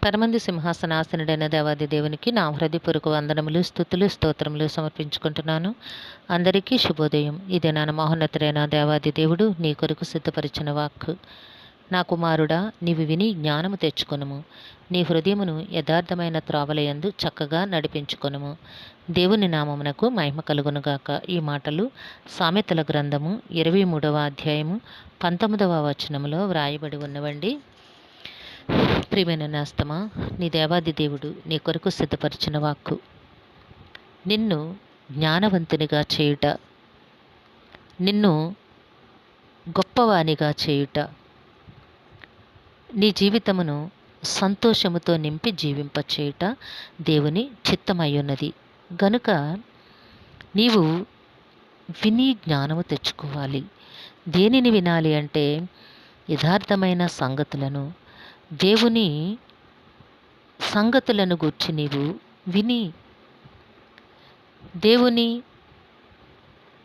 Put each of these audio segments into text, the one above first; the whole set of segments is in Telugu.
పరమంది సింహాసనాసనుడైన దేవాది దేవునికి నా హృదయపూర్వక వందనములు, స్తుతులు, స్తోత్రములు సమర్పించుకుంటున్నాను. అందరికీ శుభోదయం. ఇదే నా మహోన్నతుడైన దేవాది దేవుడు నీ కొరకు సిద్ధపరిచిన వాక్కు. నా కుమారుడా, నీవు విని జ్ఞానము తెచ్చుకొనుము. నీ హృదయమును యథార్థమైన త్రోవలయందు చక్కగా నడిపించుకొనుము. దేవుని నామమునకు మహిమ కలుగునుగాక. ఈ మాటలు సామెతల గ్రంథము 23వ అధ్యాయము 19వ వచనములో వ్రాయబడి ఉన్నవండి. ప్రియమైన నేస్తమా, నీ దేవాది దేవుడు నీ కొరకు సిద్ధపరిచిన వాక్కు. నిన్ను జ్ఞానవంతునిగా చేయుట, నిన్ను గొప్పవానిగా చేయుట, నీ జీవితమును సంతోషముతో నింపి జీవింపచేయుట దేవుని చిత్తమయ్యున్నది. గనుక నీవు విని జ్ఞానము తెచ్చుకోవాలి. దేనిని వినాలి అంటే యథార్థమైన సంగతులను, దేవుని సంగతులను గూర్చి నీవు విని దేవుని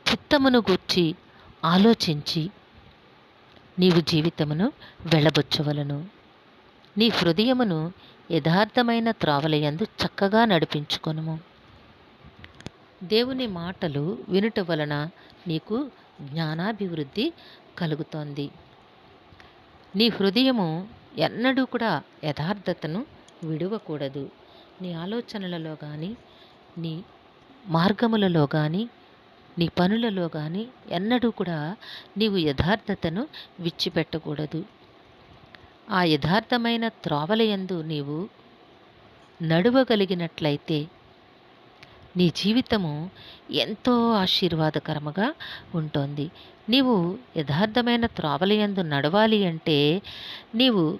చిత్తమును గూర్చి ఆలోచించి నీవు జీవితమును వెళ్ళబుచ్చవలను. నీ హృదయమును యథార్థమైన త్రోవలయందు చక్కగా నడిపించుకొనుము. దేవుని మాటలు వినుట వలన నీకు జ్ఞానాభివృద్ధి కలుగుతోంది. నీ హృదయము ఎన్నడూ కూడా యథార్థతను విడవకూడదు. నీ ఆలోచనలలో కానీ, నీ మార్గములలో కానీ, నీ పనులలో కానీ ఎన్నడూ కూడా నీవు యథార్థతను విడిచిపెట్టకూడదు. ఆ యథార్థమైన త్రోవలయందు నీవు నడవగలిగినట్లయితే నీ జీవితము ఎంతో ఆశీర్వాదకరముగా ఉంటుంది. నీవు యథార్థమైన త్రోవలయందు నడవాలి అంటే నీవు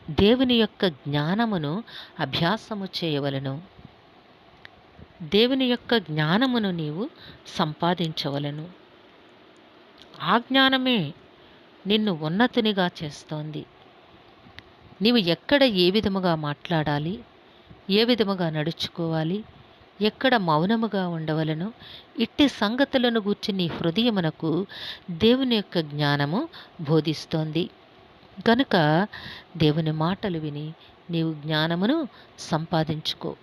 దేవుని యొక్క జ్ఞానమును అభ్యాసము చేయవలను. దేవుని యొక్క జ్ఞానమును నీవు సంపాదించవలను. ఆ జ్ఞానమే నిన్ను ఉన్నతునిగా చేస్తోంది. నీవు ఎక్కడ ఏ విధముగా మాట్లాడాలి, ఏ విధముగా నడుచుకోవాలి, ఎక్కడ మౌనముగా ఉండవలను, ఇట్టి సంగతులను గూర్చి నీ హృదయమునకు దేవుని యొక్క జ్ఞానము బోధిస్తోంది. గనుక దేవుని మాటలు విని నీవు జ్ఞానమును సంపాదించుకో.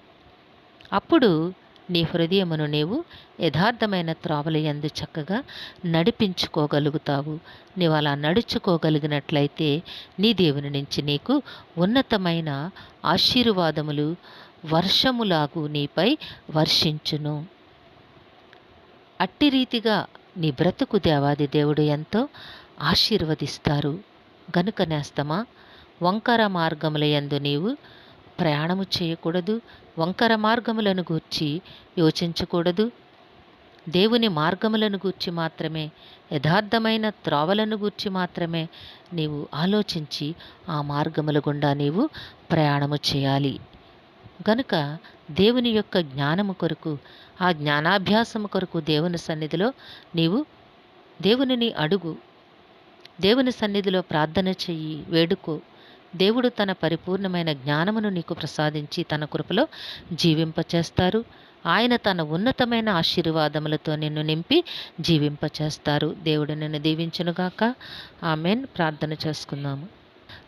అప్పుడు నీ హృదయమును నీవు యథార్థమైన త్రోవలయందు చక్కగా నడిపించుకోగలుగుతావు. నీవు అలా నడుచుకోగలిగినట్లయితే నీ దేవుని నుంచి నీకు ఉన్నతమైన ఆశీర్వాదములు వర్షములాగు నీపై వర్షించును. అట్టి రీతిగా నీ బ్రతుకు దేవాది దేవుడు ఎంతో ఆశీర్వదిస్తారు. గనుక నేస్తమా, వంకర మార్గముల యందు నీవు ప్రయాణము చేయకూడదు. వంకర మార్గములను గూర్చి యోచించకూడదు. దేవుని మార్గములను గూర్చి మాత్రమే, యథార్థమైన త్రోవలను గూర్చి మాత్రమే నీవు ఆలోచించి ఆ మార్గముల గుండా నీవు ప్రయాణము చేయాలి. గనుక దేవుని యొక్క జ్ఞానము కొరకు, ఆ జ్ఞానాభ్యాసము కొరకు దేవుని సన్నిధిలో నీవు దేవునిని అడుగు. దేవుని సన్నిధిలో ప్రార్థన చెయ్యి, వేడుకో. దేవుడు తన పరిపూర్ణమైన జ్ఞానమును నీకు ప్రసాదించి తన కృపలో జీవింపచేస్తారు. ఆయన తన ఉన్నతమైన ఆశీర్వాదములతో నిన్ను నింపి జీవింపచేస్తారు. దేవుడు నిన్ను దీవించునుగాక. ఆమెన్. ప్రార్థన చేసుకుందాము.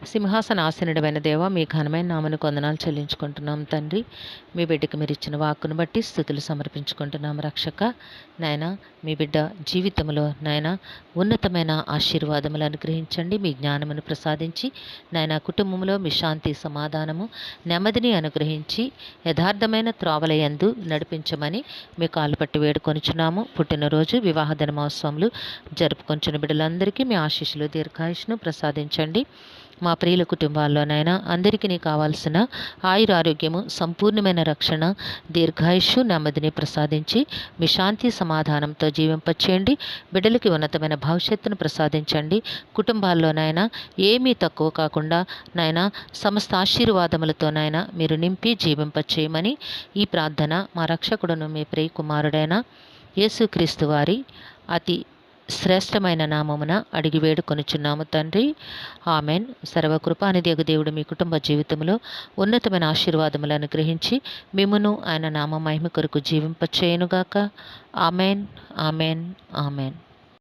సింహాసనాసనుడైన దేవా, మీ ఘనమైన నామను వందనాలు చెల్లించుకుంటున్నాం తండ్రి. మీ బిడ్డకి మీరు ఇచ్చిన వాక్కును బట్టి స్తుతులు సమర్పించుకుంటున్నాం రక్షక. నాయన, మీ బిడ్డ జీవితంలో నాయన ఉన్నతమైన ఆశీర్వాదములు అనుగ్రహించండి. మీ జ్ఞానమును ప్రసాదించి నాయన కుటుంబంలో మీ శాంతి, సమాధానము, నెమ్మదిని అనుగ్రహించి యథార్థమైన త్రోవలయందు నడిపించమని మీ కాలు పట్టి వేడుకొనుచున్నాము. పుట్టినరోజు, వివాహ దినోత్సవములు జరుపుకొంచున్న బిడ్డలందరికీ మీ ఆశీస్సులు, దీర్ఘాయుష్ను ప్రసాదించండి. మా ప్రియుల కుటుంబాల్లోనైనా అందరికీ కావాల్సిన ఆయురారోగ్యము, సంపూర్ణమైన రక్షణ, దీర్ఘాయుష్షు, నెమ్మదిని ప్రసాదించి మీ శాంతి సమాధానంతో జీవింపచేయండి. బిడ్డలకి ఉన్నతమైన భవిష్యత్తును ప్రసాదించండి. కుటుంబాల్లోనైనా ఏమీ తక్కువ కాకుండా నాయన సమస్త ఆశీర్వాదములతోనైనా మీరు నింపి జీవింపచేయమని ఈ ప్రార్థన మా రక్షకుడును మీ ప్రియ కుమారుడైన యేసుక్రీస్తు వారి అతి శ్రేష్టమైన నామమున అడిగి వేడుకొనుచున్నాము తండ్రి. ఆమెన్. సర్వకృపానిధియగు దేవుడు మీ కుటుంబ జీవితంలో ఉన్నతమైన ఆశీర్వాదములను అనుగ్రహించి మిమ్మును ఆయన నామ మహిమ కొరకు జీవింపచేయునుగాక. Amen, amen, amen.